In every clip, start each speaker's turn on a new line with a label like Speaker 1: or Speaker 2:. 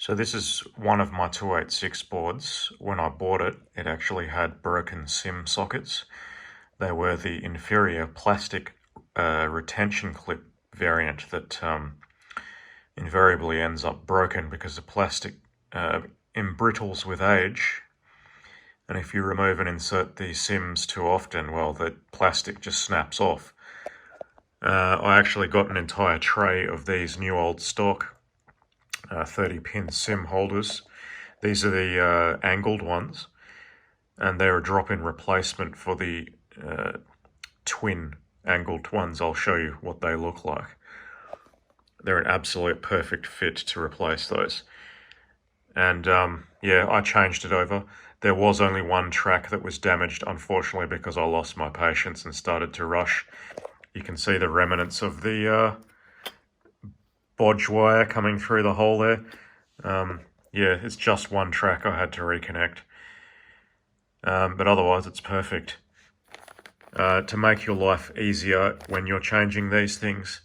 Speaker 1: So this is one of my 286 boards. When I bought it, it actually had broken simm sockets. They were the inferior plastic retention clip variant that invariably ends up broken because the plastic embrittles with age. And if you remove and insert the simms too often, well, the plastic just snaps off. I actually got an entire tray of these new old stock 30-pin simm holders. These are the angled ones, and they're a drop-in replacement for the twin angled ones. I'll show you what they look like. They're an absolute perfect fit to replace those. And yeah, I changed it over. There was only one track that was damaged, unfortunately, because I lost my patience and started to rush. You can see the remnants of the bodge wire coming through the hole there. Yeah, it's just one track I had to reconnect. But otherwise it's perfect. To make your life easier when you're changing these things,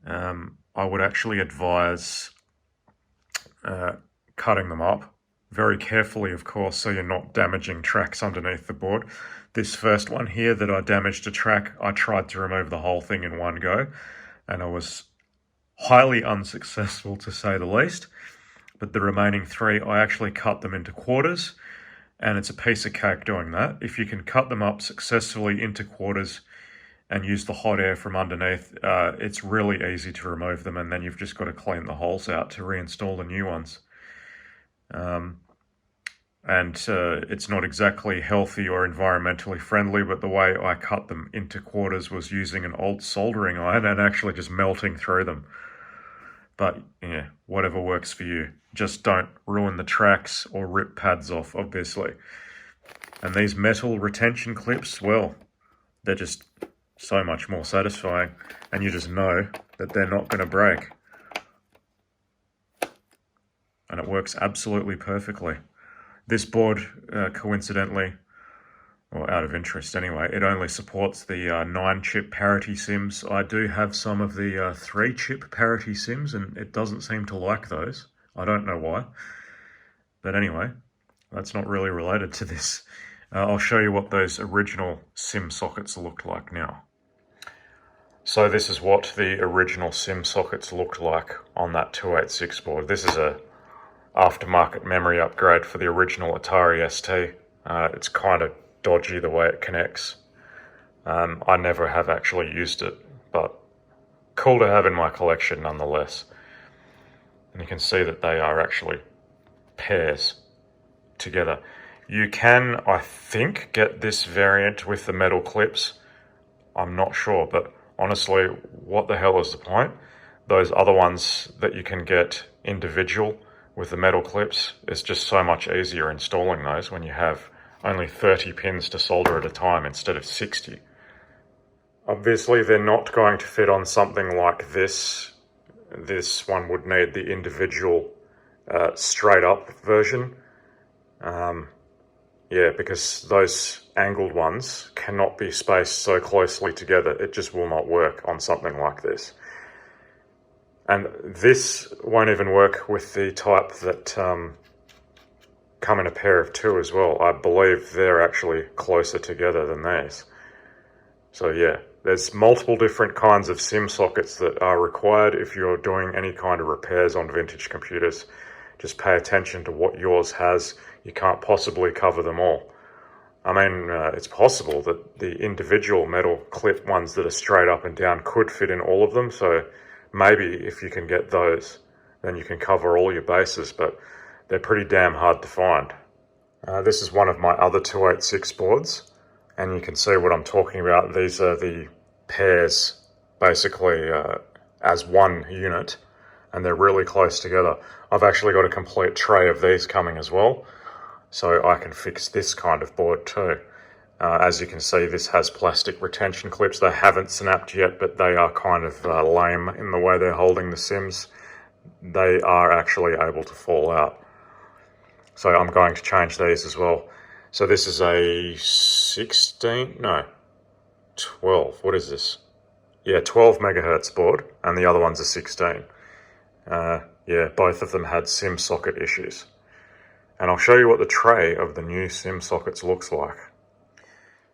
Speaker 1: I would actually advise cutting them up very carefully, of course, so you're not damaging tracks underneath the board. This first one here that I damaged a track, I tried to remove the whole thing in one go, and I was highly unsuccessful, to say the least. But the remaining three, I actually cut them into quarters, and it's a piece of cake doing that. If you can cut them up successfully into quarters and use the hot air from underneath, it's really easy to remove them, and then you've just got to clean the holes out to reinstall the new ones. It's not exactly healthy or environmentally friendly, but the way I cut them into quarters was using an old soldering iron and actually just melting through them. But yeah, whatever works for you. Just don't ruin the tracks or rip pads off, obviously. And these metal retention clips, well, they're just so much more satisfying, and you just know that they're not going to break. And it works absolutely perfectly. This board, coincidentally, or out of interest anyway, it only supports the 9-chip parity simms. I do have some of the 3-chip parity simms, and it doesn't seem to like those. I don't know why. But anyway, that's not really related to this. I'll show you what those original simm sockets looked like now. So this is what the original simm sockets looked like on that 286 board. This is a aftermarket memory upgrade for the original Atari ST. It's kind of dodgy the way it connects. I never have actually used it, but cool to have in my collection nonetheless. And you can see that they are actually pairs together. You can, I think, get this variant with the metal clips. I'm not sure, but honestly, what the hell is the point? Those other ones that you can get individual with the metal clips, it's just so much easier installing those when you have only 30 pins to solder at a time instead of 60. Obviously, they're not going to fit on something like this. This one would need the individual straight up version. Yeah, because those angled ones cannot be spaced so closely together. It just will not work on something like this. And this won't even work with the type that come in a pair of two as well. I believe they're actually closer together than these. So yeah, there's multiple different kinds of simm sockets that are required if you're doing any kind of repairs on vintage computers. Just pay attention to what yours has. You can't possibly cover them all. I mean, it's possible that the individual metal clip ones that are straight up and down could fit in all of them, so maybe if you can get those, then you can cover all your bases, but they're pretty damn hard to find. This is one of my other 286 boards, and you can see what I'm talking about. These are the pairs, basically, as one unit, and they're really close together. I've actually got a complete tray of these coming as well, so I can fix this kind of board too. As you can see, this has plastic retention clips. They haven't snapped yet, but they are kind of lame in the way they're holding the simms. They are actually able to fall out. So I'm going to change these as well. So this is a 12. What is this? Yeah, 12 megahertz board, and the other one's a 16. Yeah, both of them had SIM socket issues. And I'll show you what the tray of the new SIM sockets looks like.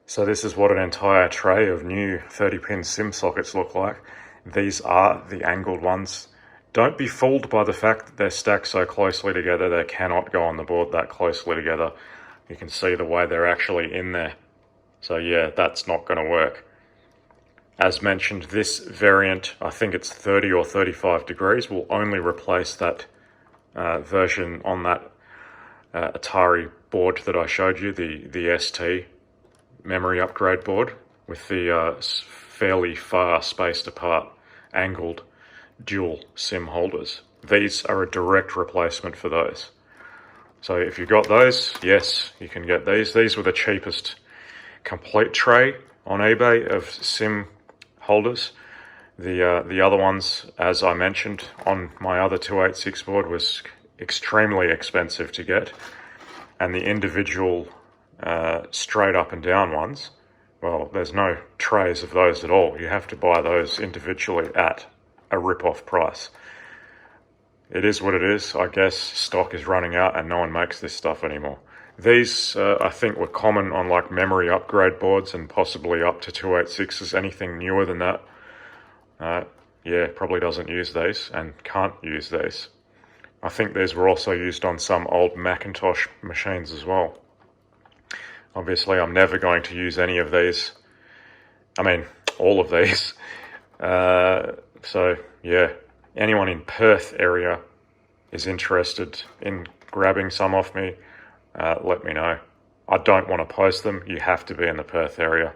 Speaker 1: So this is what an entire tray of new 30-pin SIM sockets look like. These are the angled ones. Don't be fooled by the fact that they're stacked so closely together. They cannot go on the board that closely together. You can see the way they're actually in there. So yeah, that's not going to work. As mentioned, this variant, I think it's 30 or 35 degrees, will only replace that version on that Atari board that I showed you, the ST memory upgrade board with the fairly far spaced apart angled dual SIM holders. These are a direct replacement for those. So if you've got those, yes, you can get these. These were the cheapest complete tray on eBay of SIM holders. The other ones, as I mentioned on my other 286 board, was extremely expensive to get, and the individual straight up and down ones, well, there's no trays of those at all. You have to buy those individually at a rip-off price. It is what it is. I guess stock is running out and no one makes this stuff anymore. These, I think, were common on like memory upgrade boards and possibly up to 286s. Anything newer than that, yeah, probably doesn't use these and can't use these. I think these were also used on some old Macintosh machines as well. Obviously, I'm never going to use any of these. I mean, all of these. So, yeah, anyone in Perth area is interested in grabbing some off me, let me know. I don't want to post them. You have to be in the Perth area.